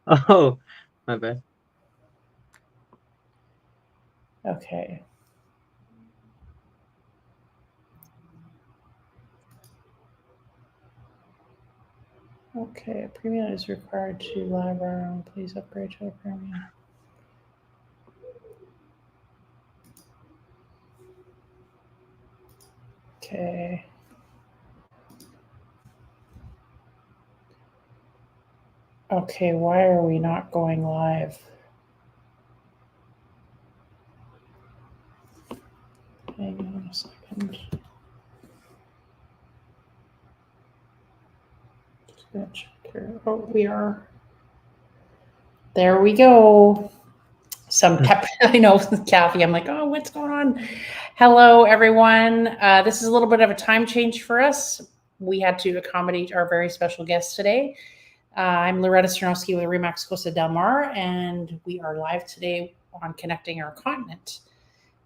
Oh, my bad. Okay. Okay, premium is required to live room. Please upgrade to a premium. Okay. Okay, why are we not going live? Hang on a second. Just gonna check here. Oh, we are. There we go. Some pep. I know, Kathy. I'm like, oh, what's going on? Hello, everyone. This is a little bit of a time change for us. We had to accommodate our very special guest today. I'm Loretta Stronowski with Remax Costa Del Mar, and we are live today on Connecting Our Continent.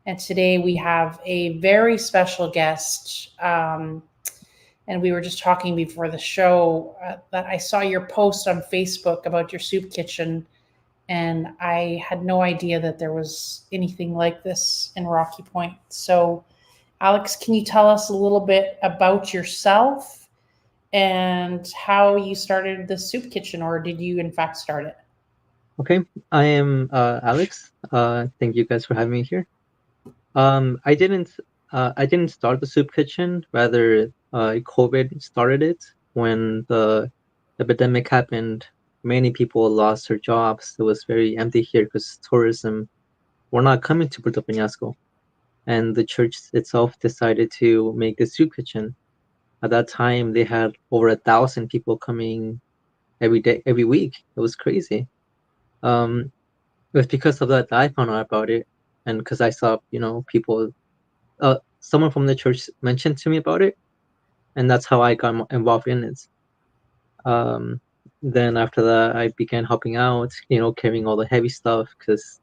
And today we have a very special guest. And we were just talking before the show that I saw your post on Facebook about your soup kitchen, and I had no idea that there was anything like this in Rocky Point. So, Alex, can you tell us a little bit about yourself and how you started the soup kitchen, or did you in fact start it? Okay, I am Alex. Thank you guys for having me here. I didn't start the soup kitchen. Rather, COVID started it when the epidemic happened. Many people lost their jobs. It was very empty here because tourism were not coming to Puerto Peñasco, and the church itself decided to make a soup kitchen. At that time, they had over 1,000 people coming every day, every week. It was crazy. Um, it was because of that I found out about it, and because I saw, people. Someone from the church mentioned to me about it, and that's how I got involved in it. Um, then after that, I began helping out, carrying all the heavy stuff because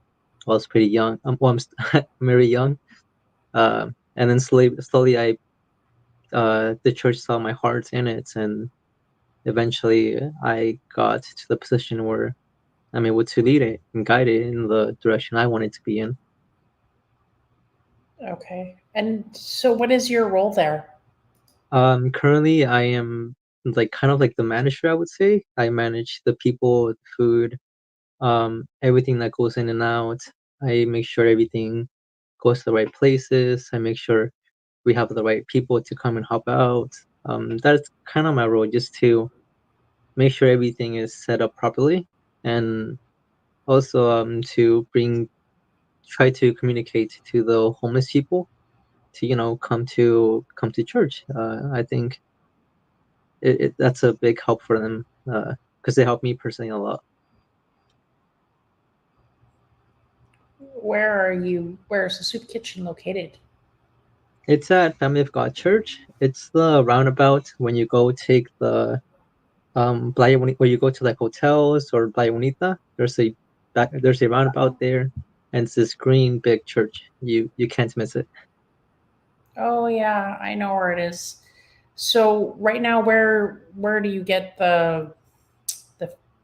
I was pretty young. Well, I'm very young. And then slowly, the church saw my heart in it, and eventually, I got to the position where I'm able to lead it and guide it in the direction I want it to be in. Okay. And so, what is your role there? Currently, I am like kind of like the manager, I would say. I manage the people, the food, everything that goes in and out. I make sure everything goes to the right places. I make sure we have the right people to come and help out. That's kind of my role, just to make sure everything is set up properly, and also to try to communicate to the homeless people to come to church. I think that's a big help for them because they help me personally a lot. Where are you? Where is the soup kitchen located? It's at Family of God Church. It's the roundabout when you go take the Playa Bonita, where you go to like hotels or Playa Bonita. There's a roundabout there, and it's this green big church. You can't miss it. Oh yeah, I know where it is. So right now, where do you get the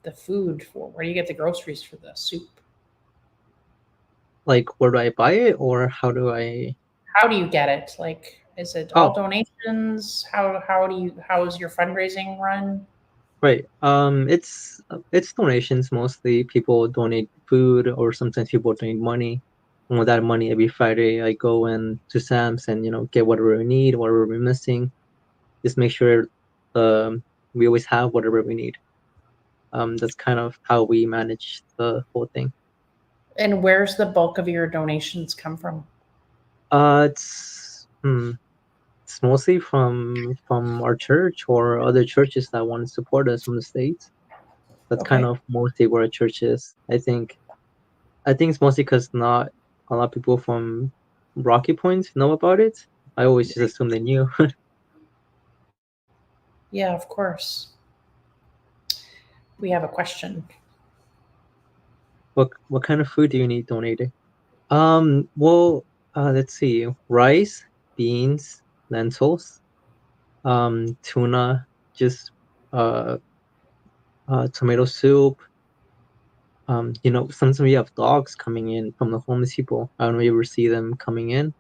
the food for? Where do you get the groceries for the soup? Like, where do I buy it, or how do I? How do you get it? Like, is it all Oh, donations? How is your fundraising run? right. It's donations mostly. People donate food, or sometimes people donate money. And with that money, every Friday I go in to Sam's and get whatever we need, whatever we're missing. Just make sure we always have whatever we need. That's kind of how we manage the whole thing. And where's the bulk of your donations come from? It's it's mostly from our church or other churches that want to support us from the States. That's kind Okay. of mostly where our church is. I think it's mostly because not a lot of people from Rocky Point know about it. I always just assume they knew. Yeah, of course. We have a question. What kind of food do you need donated? Well, let's see. Rice, beans, lentils, tuna, just uh, tomato soup, sometimes we have dogs coming in from the homeless people. I don't know if you ever see them coming in.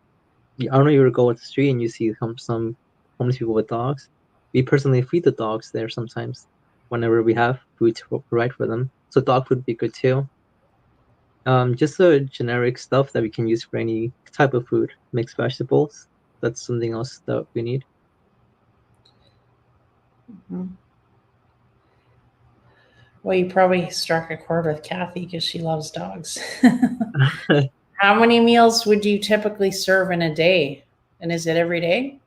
I don't know if you ever go on the street and you see some homeless people with dogs. We personally feed the dogs there sometimes whenever we have food to provide for them. So dog food would be good too. Just the generic stuff that we can use for any type of food, mixed vegetables. That's something else that we need. Mhm. Well, you probably struck a chord with Kathy because she loves dogs. How many meals would you typically serve in a day? And is it every day?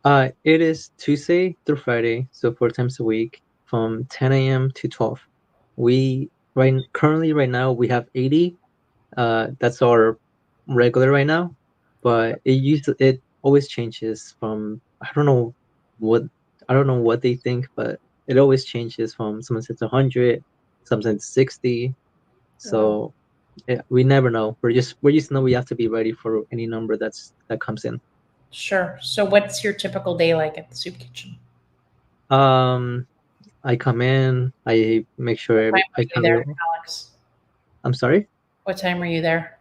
It is Tuesday through Friday, so 4 times a week from 10 a.m. to 12. We currently right now we have 80. That's our regular right now, but it always changes from what I don't know what they think, but it always changes from sometimes it's 100, sometimes 60. Wow. So we never know. We just know we have to be ready for any number that comes in. Sure. So, what's your typical day like at the soup kitchen? Um, I come in, I make What sure time I are you cover. there, Alex? I'm sorry. What time are you there?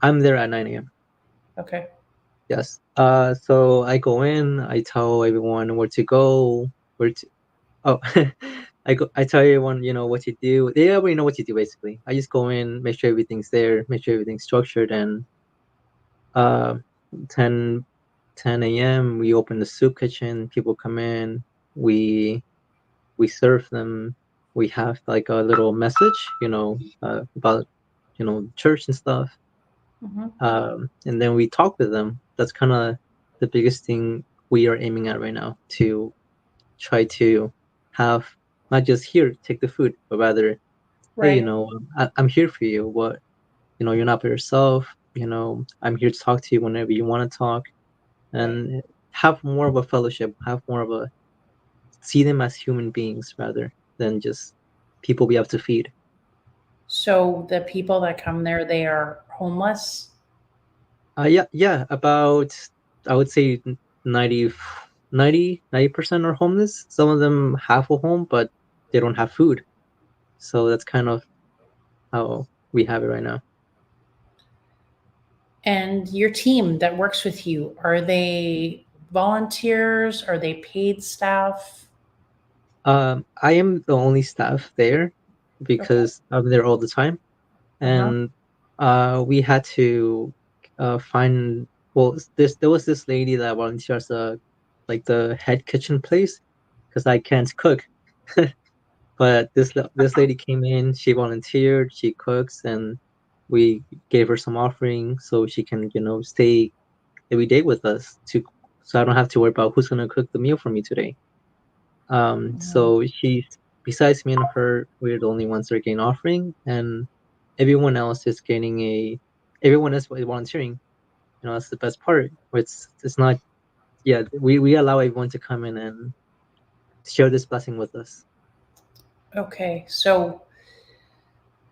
I'm there at 9 a.m. Okay. Yes. So I go in, I tell everyone where to go, where to oh I tell everyone, what to do. They already know what to do basically. I just go in, make sure everything's there, make sure everything's structured, and uh 10 a.m. we open the soup kitchen, people come in, we we serve them. We have like a little message, about church and stuff. Hmm. And then we talk with them. That's kind of the biggest thing we are aiming at right now, to try to have not just here take the food, but rather, hey, Right. I'm here for you. What, you're not by yourself. I'm here to talk to you whenever you want to talk, Right. and have more of a fellowship, have more of a see them as human beings rather than just people we have to feed. So, the people that come there, they are homeless. Yeah, yeah. About, I would say 90, 90% are homeless. Some of them have a home, but they don't have food. So that's kind of how we have it right now. And your team that works with you, are they volunteers? Are they paid staff? I am the only staff there Okay. because I'm there all the time, Uh-huh. and we had to find. Well, there was this lady that volunteers like the head kitchen place because I can't cook. But this lady came in, she volunteered, she cooks, and we gave her some offering so she can, stay every day with us, so I don't have to worry about who's gonna cook the meal for me today. Mhm. So she's besides me and her, we're the only ones that are getting offering, and everyone else is getting everyone else is volunteering. That's the best part. It's not, yeah, we allow everyone to come in and share this blessing with us. Okay. So,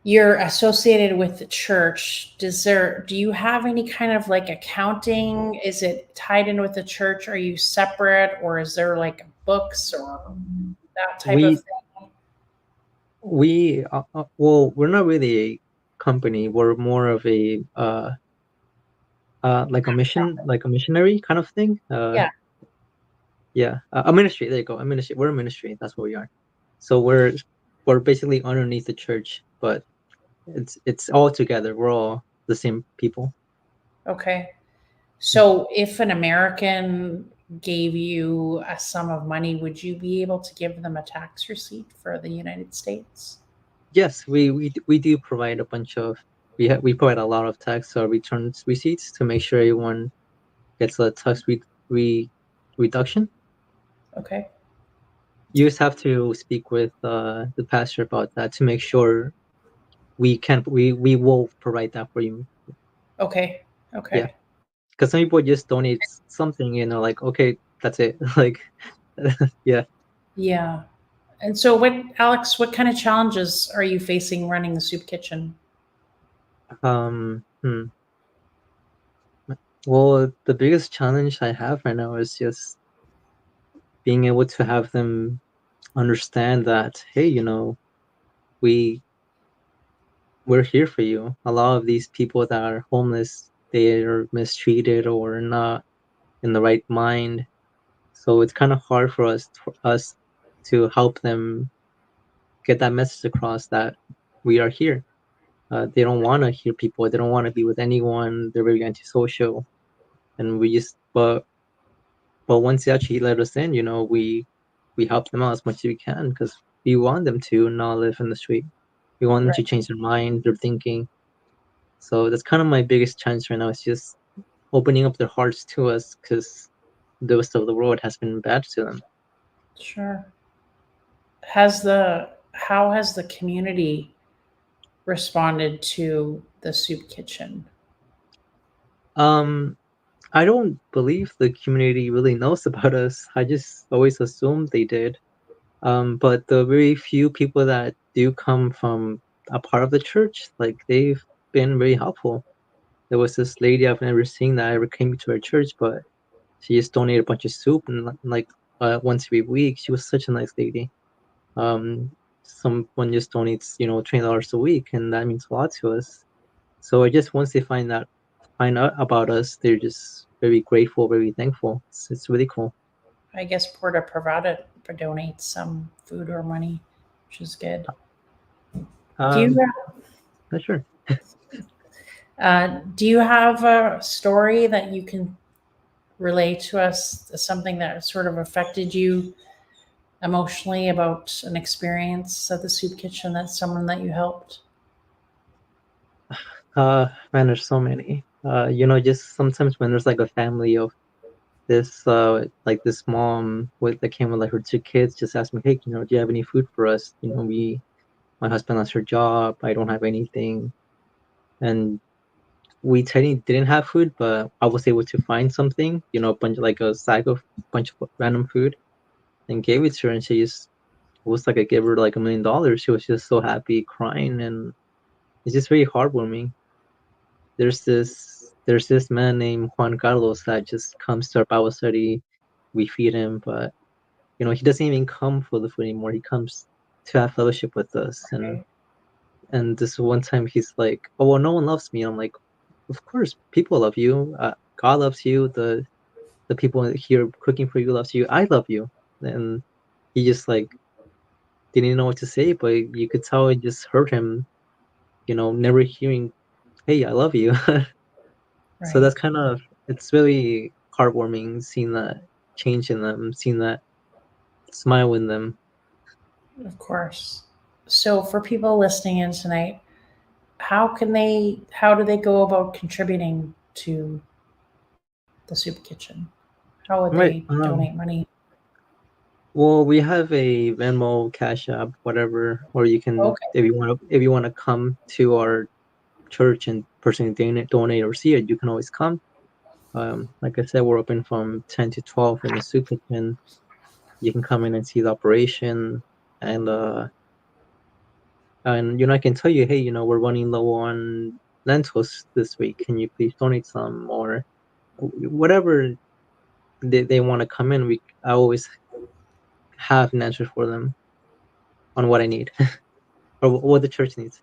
you're associated with the church. Do you have any kind of like accounting? Is it tied in with the church? Are you separate, or is there like books or that type of We thing? well, we're not really a company. We're more of a like a missionary kind of thing. Yeah. Yeah, a ministry. There you go, a ministry. We're a ministry. That's what we are. So we're basically underneath the church, but it's all together. We're all the same people. Okay. So if an American gave you a sum of money, would you be able to give them a tax receipt for the United States? Yes, we do provide a bunch of we provide a lot of tax returns receipts to make sure everyone gets a re reduction. Okay. You just have to speak with the pastor about that to make sure we will provide that for you. Okay. Yeah, Okay. because some people just donate something, like, okay, that's it. Like, yeah. Yeah. And so Alex, what kind of challenges are you facing running the soup kitchen? um hmm. Well, the biggest challenge I have right now is just being able to have them understand that, hey, we we're here for you. A lot of these people that are homeless, they are mistreated or not in the right mind. So it's kind of hard for us to help them get that message across that we are here. They don't want to hear people. They don't want to be with anyone. They're very antisocial, and we just but once they actually let us in, we help them out as much as we can because we want them to not live in the street. We want them to Right. change their mind, their thinking. So that's kind of my biggest challenge right now. Is just opening up their hearts to us because the rest of the world has been bad to them. Sure. How has the community responded to the soup kitchen? Um, I don't believe the community really knows about us. I just always assumed they did. But the very few people that do come from a part of the church, like they've been very helpful. There was this lady I've never seen that ever came to our church, but she just donated a bunch of soup and like once every week. She was such a nice lady. Um, Someone just donates, $20 a week, and that means a lot to us. So I just once they find out about us, they're just very grateful, very thankful. It's really cool. I guess Porta Privada donates some food or money, which is good. Do you Um, Not sure. do you have a story that you can relate to us? Something that sort of affected you emotionally about an experience at the soup kitchen, that someone that you helped? Man, there's so many. Just sometimes when there's like a family of this mom that came with like her two kids, just asked me, hey, do you have any food for us? My husband lost her job. I don't have anything, and we technically didn't have food, but I was able to find something, a bunch like a sack of bunch of random food, and gave it to her, and she just it was like I gave her like $1 million. She was just so happy, crying, and it's just very heartwarming. There's this man named Juan Carlos that just comes to our Bible study. We feed him, but he doesn't even come for the food anymore. He comes to have fellowship with us. And Okay. and this one time he's like, "Oh well, no one loves me." I'm like, "Of course, people love you. God loves you. The people here cooking for you loves you. I love you." And he just like didn't know what to say, but you could tell it just hurt him. Never hearing, "Hey, I love you." So Right. that's kind of it's really heartwarming seeing that change in them, seeing that smile in them. Of course. So for people listening in tonight, how do they go about contributing to the soup kitchen? How would they Right. donate money? Well, we have a Venmo, Cash App, whatever, or you can Okay. if you wanna come to our church and personally donate or see it, you can always come. Like I said, we're open from 10 to 12 in the soup kitchen. You can come in and see the operation, and I can tell you, hey, we're running low on lentils this week. Can you please donate some or whatever they want to come in? I always have an answer for them on what I need or what the church needs.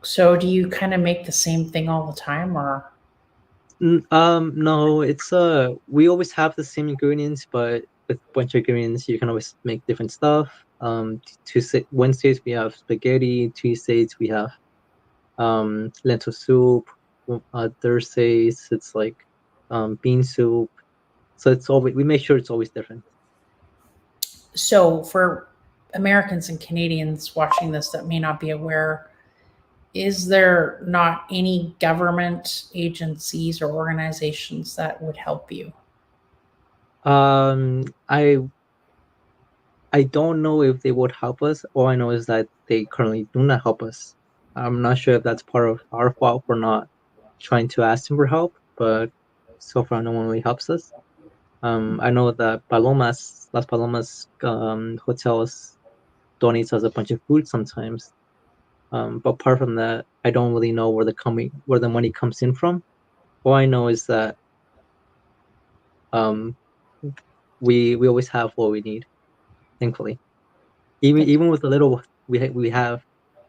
So do you kind of make the same thing all the time, or No, it's we always have the same ingredients, but with a bunch of ingredients, you can always make different stuff. Tuesday, Wednesdays we have spaghetti. Tuesdays we have lentil soup. Thursdays it's like bean soup. So it's always we make sure it's always different. so for Americans and Canadians watching this that may not be aware, is there not any government agencies or organizations that would help you? Um, I I don't know if they would help us. All I know is that they currently do not help us. I'm not sure if that's part of our fault for not trying to ask them for help, but so far no one really helps us. I know that Las Palomas hotels donates us a bunch of food sometimes. But apart from that, I don't really know where the money comes in from. All I know is that um we always have what we need, thankfully. Even That's with the little we have,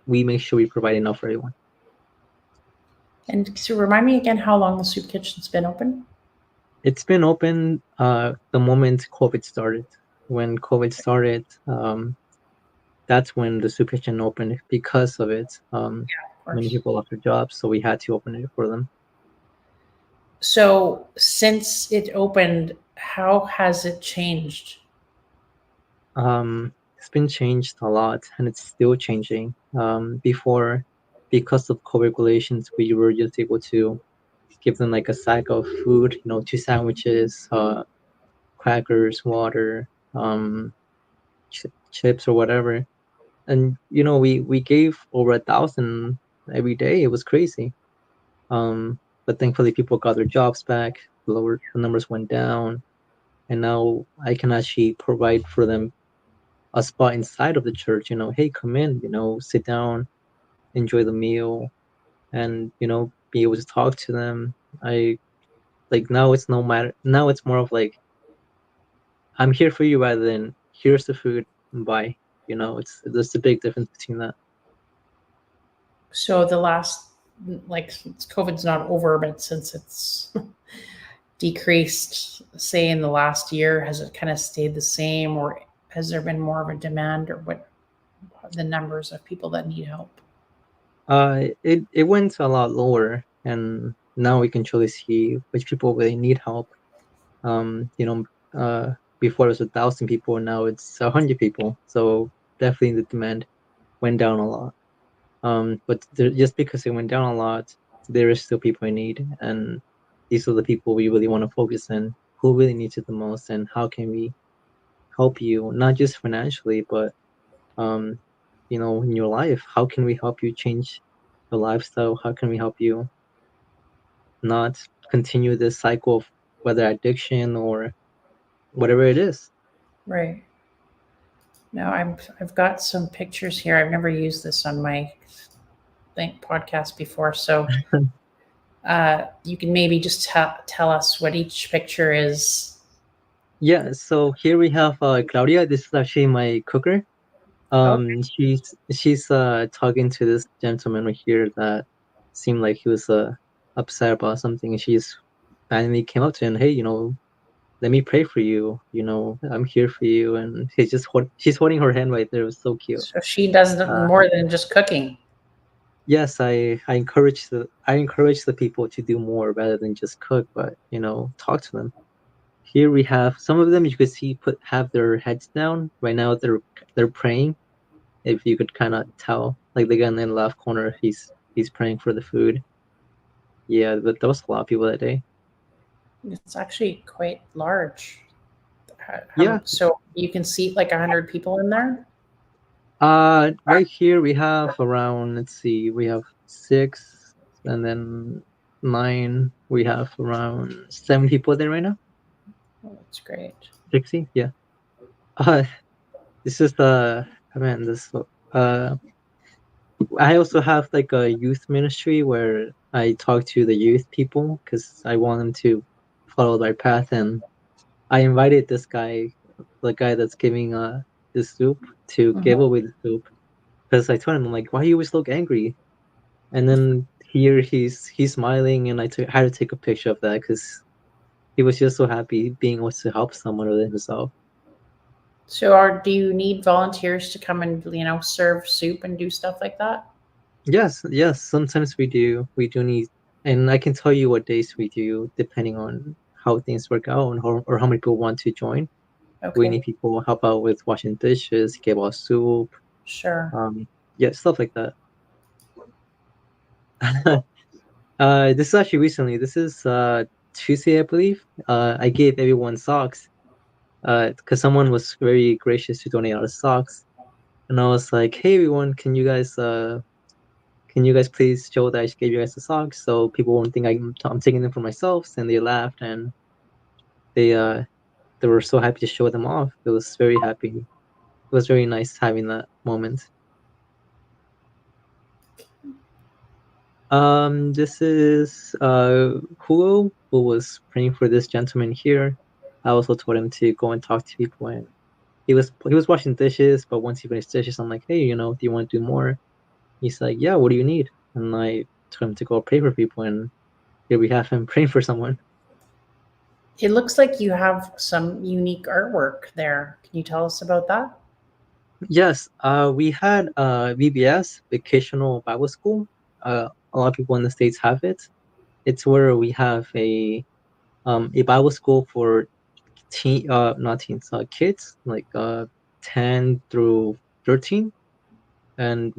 we make sure we provide enough for everyone. And so remind me again how long the soup kitchen's been open? It's been open the moment COVID started. When COVID started, that's when the soup kitchen opened because of it. Of Many course. people lost their jobs, so we had to open it for them. So since it opened, how has it changed? It's been changed a lot, and it's still changing. Before, because of COVID regulations, we were just able to give them like a sack of food, 2 sandwiches, crackers, water, chips or whatever. And we gave over 1,000 every day. It was crazy. But thankfully people got their jobs back, the numbers went down, and now I can actually provide for them a spot inside of the church. Hey, come in, sit down, enjoy the meal, and be able to talk to them. I like now it's no matter now it's more of like, I'm here for you rather than here's the food and bye. There's a big difference between that. So the last, like, COVID's not over, but since it's decreased, say in the last year, has it kind of stayed the same, or has there been more of a demand, or what the numbers of people that need help? It went a lot lower, and now we can truly see which people really need help. Um, you know, Before it was 1,000 people, and now it's 100 people. So definitely the demand went down a lot. But just because it went down a lot, there is still people in need, and these are the people we really want to focus on, who really needs it the most, and how can we help you, not just financially, but um, in your life. How can we help you change your lifestyle? How can we help you not continue this cycle of whether addiction or whatever it is? Right. Now I've got some pictures here. I've never used this on my podcast before, so you can maybe just tell us what each picture is. Yeah, so here we have Claudia. This is actually my cooker. Okay. She's talking to this gentleman right here that seemed like he was upset about something, and she's finally came up to him, hey, let me pray for you. I'm here for you, and she's holding her hand right there. It was so cute. So she does Uh, more than just cooking. yes, I encourage the people to do more rather than just cook, but talk to them. Here we have some of them. You could see have their heads down right now. They're praying. If you could kind of tell, like the guy in the left corner, he's praying for the food. Yeah, but there was a lot of people that day. It's actually quite large. Yeah. So you can seat like 100 people in there. Right here we have around. Let's see, we have 6, and then 9. We have around 7 people there right now. Oh, that's great. 60, yeah. Uh, this is the man. This I also have like a youth ministry where I talk to the youth people because I want them to follow their path, and I invited this guy, the guy that's giving the soup, to give away the soup, because I told him, I'm like, why you always look angry? And then here he's smiling, and had to take a picture of that because he was just so happy being able to help someone other than himself. So do you need volunteers to come and serve soup and do stuff like that? Yes, yes. Sometimes we do. We do need, and I can tell you what days we do depending on how things work out, and or how many people want to join. We Okay, need people help out with washing dishes, give out soup, sure. yeah, stuff like that. This is actually recently. This is Tuesday, I believe. I gave everyone socks. Because someone was very gracious to donate our socks, and I was like, "Hey, everyone, can you guys please show that I gave you guys the socks so people won't think I'm taking them for myself?" And they laughed, and they uh they were so happy to show them off. It was very happy. It was very nice having that moment. This is Julio, who was praying for this gentleman here. I also told him to go and talk to people, and he was washing dishes, but once he finished dishes, I'm like, hey, do you want to do more? He's like, yeah, what do you need? And I told him to go pray for people, and here we have him praying for someone. It looks like you have some unique artwork there. Can you tell us about that? Yes, we had VBS, Vocational Bible School. A lot of people in the States have it. It's where we have a Bible school for not teens, kids like 10 through 13, and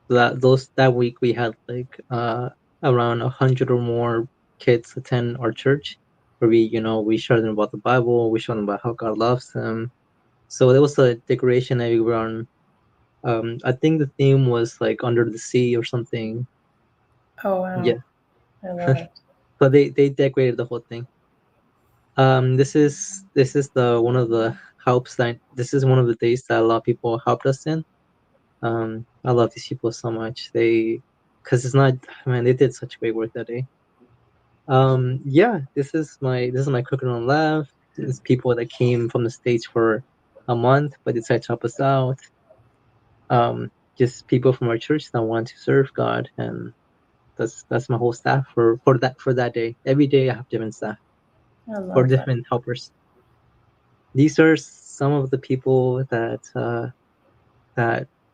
that week we had like around 100 or more kids attend our church, where we showed them about the Bible, we showed them about how God loves them. So there was a decoration everywhere. I think the theme was like under the sea or something. Oh, wow. Yeah. I love it. So they decorated the whole thing. This is the one of the helps that this is one of the days that a lot of people helped us in. I love these people so much. Because it's not, man, they did such great work that day. Yeah, this is my cooking on lab. It's people that came from the States for a month, but decided to help us out. Just people from our church that want to serve God, and that's my whole staff for that day. Every day I have different staff I or love that. different helpers. These are some of the people that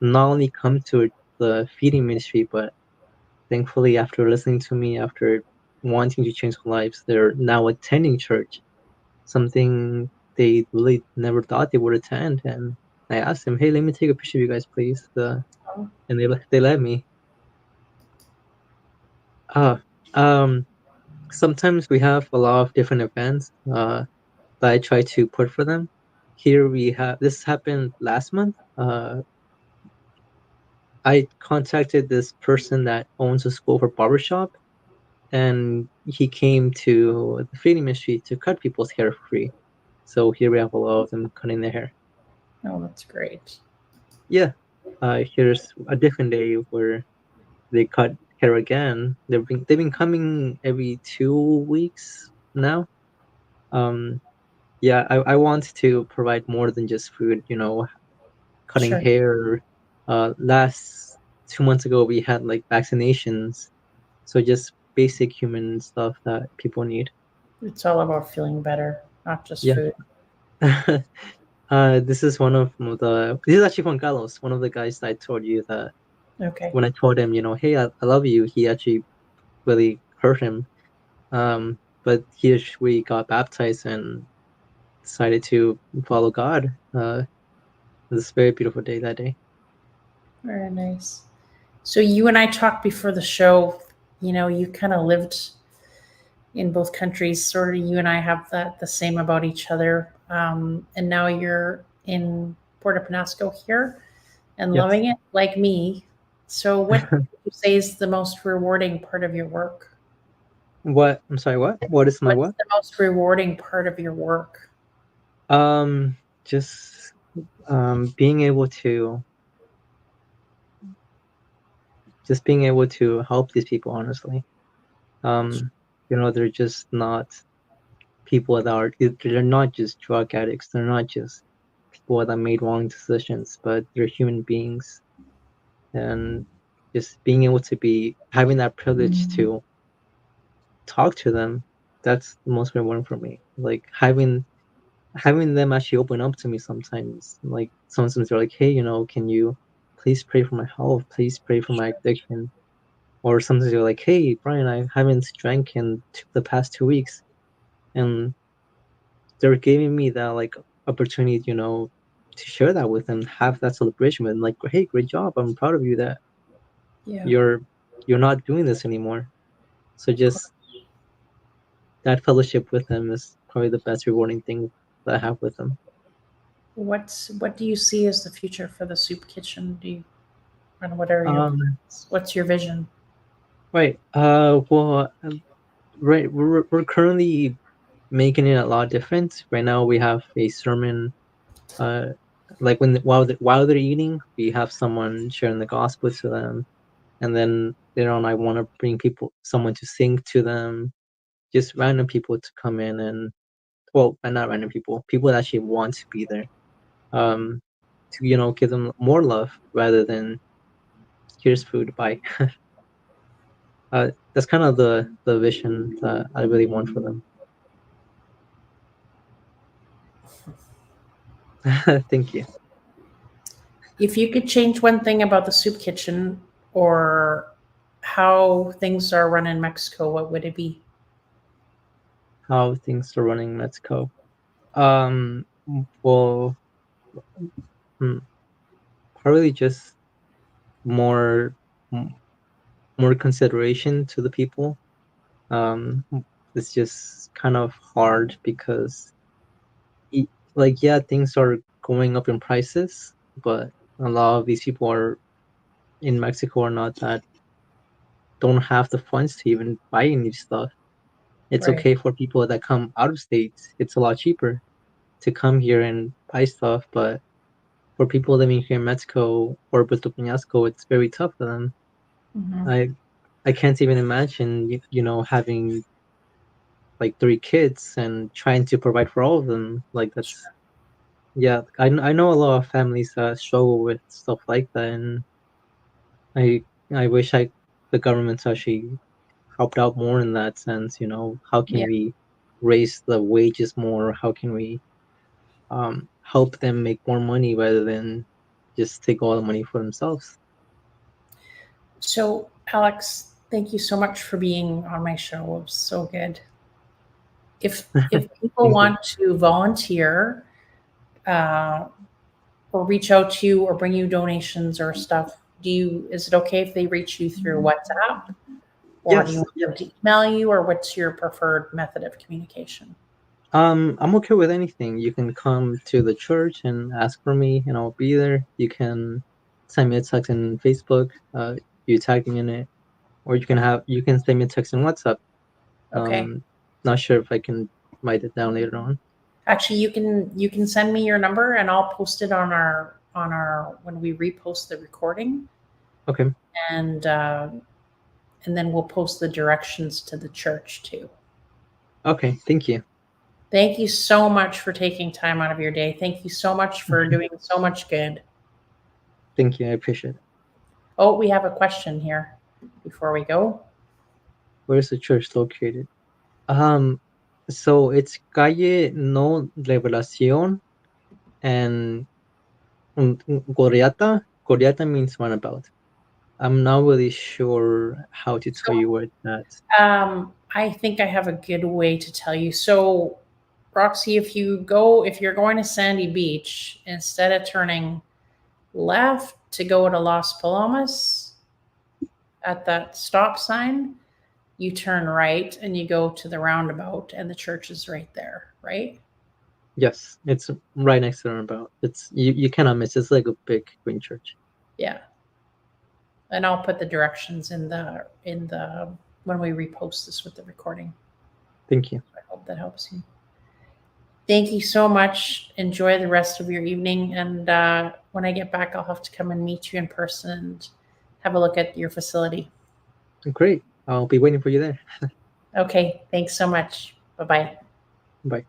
not only come to the feeding ministry, but thankfully, after listening to me, after wanting to change their lives, they're now attending church, something they really never thought they would attend. And I asked them, "Hey, let me take a picture of you guys, please." Oh, And they let me. Uh, um, Sometimes we have a lot of different events that I try to put for them. Here we have this happened last month. I contacted this person that owns a school for barbershop, and he came to the feeding ministry to cut people's hair for free. So here we have a lot of them cutting their hair. oh, that's great. Yeah. Here's a different day where they cut hair again. They've been coming every 2 weeks now. Um, yeah, I want to provide more than just food. Cutting Sure. hair. Last 2 months ago we had like vaccinations, so just basic human stuff that people need. It's all about feeling better, not just Yeah. food. This is actually Juan Carlos, one of the guys that I told you that Okay. when I told him, hey, I love you, he actually really hurt him. But he actually got baptized and decided to follow God. It was a very beautiful day that day. Very nice. So you and I talked before the show. You kind of lived in both countries. Sort of, you and I have the same about each other. And now you're in Puerto Penasco here and Yes. loving it like me. So, what would you say is the most rewarding part of your work? What? I'm sorry, what? What is my What's what? the most rewarding part of your work? Um, just being able to help these people, honestly. Um, they're just not people that are they're not just drug addicts, they're not just people that made wrong decisions, but they're human beings. And just being able to be having that privilege to talk to them, that's the most rewarding for me. Like having them actually open up to me sometimes. Like sometimes they're like, hey, can you please pray for my health, please pray for my addiction. Or sometimes they're like, hey, Brian, I haven't drank in the past 2 weeks. And they're giving me that like opportunity, to share that with them, have that celebration with them, like, hey, great job, I'm proud of you that Yeah, you're you're not doing this anymore. So of course. just that fellowship with them is probably the best rewarding thing that I have with them. What do you see as the future for the soup kitchen? And what are your Um, plans? What's your vision? right. Well, right. We're currently making it a lot different. Right now, we have a sermon. Uh, like while they're eating, we have someone sharing the gospel to them, and then later on, I want to bring someone to sing to them, just random people to come in and and not random people that actually want to be there. To give them more love rather than here's food, bye. That's kind of the vision that I really want for them. Thank you. If you could change one thing about the soup kitchen or how things are run in Mexico, what would it be? How things are running in Mexico. Well, hmm, probably just more m- more consideration to the people. Um, it's just kind of hard because, like, yeah, things are going up in prices, but a lot of these people are in Mexico are not that don't have the funds to even buy any stuff. It's Right. okay for people that come out of states. It's a lot cheaper to come here and buy stuff, but for people living here in Mexico or Puerto Peñasco, it's very tough for them. Mhm. I can't even imagine, having like 3 kids and trying to provide for all of them. Like that's yeah. I know a lot of families struggle with stuff like that, and I I wish the government actually helped out more in that sense. How can Yeah. we raise the wages more? How can we help them make more money rather than just take all the money for themselves? So, Alex, thank you so much for being on my show. It was so good. If people Thank you. want to volunteer, uh, or reach out to you or bring you donations or stuff, is it okay if they reach you through WhatsApp? Or do you Yes. want them to email you, or what's your preferred method of communication? I'm okay with anything. You can come to the church and ask for me, and I'll be there. You can send me a text in Facebook, you tag me in it, or you can send me a text in WhatsApp. Okay. Um, Not sure if I can write it down later on. Actually, you can send me your number and I'll post it on our when we repost the recording, Okay. and uh, and then we'll post the directions to the church too. Okay. Thank you. Thank you so much for taking time out of your day. Thank you so much for doing so much good. Thank you. I appreciate it. Oh, we have a question here before we go. Where's the church located? Um, so it's calle No Revelación and Goriata. Goriata means runabout. I'm not really sure how to tell So, you where it's at. I think I have a good way to tell you. So, Roxy, if you're going to Sandy Beach, instead of turning left to go to Las Palomas at that stop sign, you turn right and you go to the roundabout, and the church is right there, right? Yes, it's right next to the runabout. You cannot miss. It's like a big green church. Yeah. And I'll put the directions in the when we repost this with the recording. Thank you. I hope that helps you. Thank you so much. Enjoy the rest of your evening. And when I get back, I'll have to come and meet you in person and have a look at your facility. Great. I'll be waiting for you there. Okay. Thanks so much. Bye bye. Bye.